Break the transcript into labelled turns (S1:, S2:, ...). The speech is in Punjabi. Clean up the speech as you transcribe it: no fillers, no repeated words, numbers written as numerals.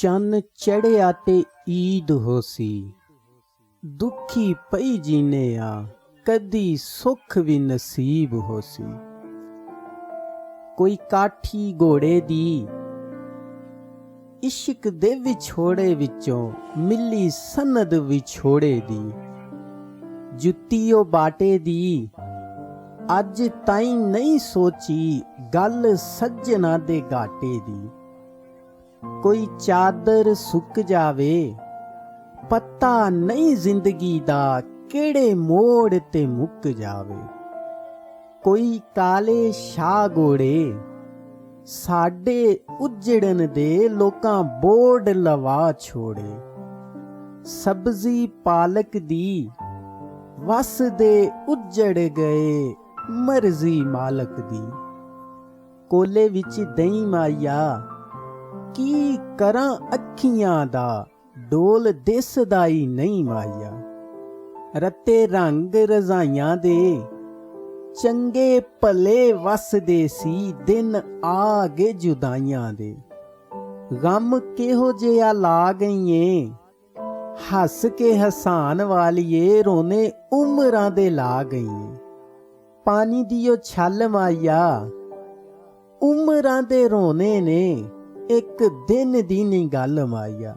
S1: ਚੰਨ ਚੜ੍ਹਿਆ ਤੇ ਈਦ ਹੋਸੀ, ਦੁਖੀ ਪਈ ਜੀਨੇ ਆ ਕਦੀ ਸੁੱਖ ਵੀ ਨਸੀਬ ਹੋਸੀ। ਕੋਈ ਕਾਠੀ ਘੋੜੇ ਦੀ ਇਸ਼ਕ ਦੇ ਵਿਛੋੜੇ ਵਿੱਚੋਂ ਮਿਲੀ ਸਨਦ ਵਿਛੋੜੇ ਦੀ। ਜੁੱਤੀ ਉਹ ਬਾਟੇ ਦੀ ਅੱਜ ਤਾਈਂ ਨਹੀਂ ਸੋਚੀ ਗੱਲ ਸੱਜਣਾ ਦੇ ਘਾਟੇ ਦੀ। ਕੋਈ ਚਾਦਰ ਸੁੱਕ ਜਾਵੇ ਪਤਾ ਨਹੀਂ ਜ਼ਿੰਦਗੀ ਦਾ ਕਿਹੜੇ ਮੋੜ ਤੇ ਮੁੱਕ ਜਾਵੇ। ਕੋਈ ਕਾਲੇ ਸ਼ਾਹ ਘੋੜੇ ਸਾਡੇ ਉੱਜੜਨ ਦੇ ਲੋਕਾਂ ਬੋਰਡ ਲਵਾ ਛੋੜੇ। ਸਬਜ਼ੀ ਪਾਲਕ ਦੀ ਵਸ ਦੇ ਉੱਜੜ ਗਏ ਮਰਜ਼ੀ ਮਾਲਕ ਦੀ। ਕੋਲੇ ਵਿੱਚ ਦਹੀਂ ਮਾਇਆ ਕੀ ਕਰਾਂ ਅੱਖੀਆਂ ਦਾ ਡੋਲ ਦਿਸਦਾ ਹੀ ਨਹੀਂ ਮਾਇਆ। ਰੱਤੇ ਰੰਗ ਰਜ਼ਾਈਆਂ ਦੇ ਚੰਗੇ ਭਲੇ ਵਸਦੇ ਸੀ ਦਿਨ ਆ ਗਏ ਜੁਦਾਈਆਂ ਦੇ। ਗਮ ਕਿਹੋ ਜਿਹਾ ਲਾ ਗਈਏ ਹੱਸ ਕੇ ਹਸਾਨ ਵਾਲੀਏ ਰੋਨੇ ਉਮਰਾਂ ਦੇ ਲਾ ਗਈਏ। ਪਾਣੀ ਦੀ ਉਹ ਛੱਲ ਮਾਇਆ ਉਮਰਾਂ ਦੇ ਰੋਨੇ ਨੇ ਇੱਕ ਦਿਨ ਦੀ ਨੀ ਗੱਲ ਮਾਇਆ।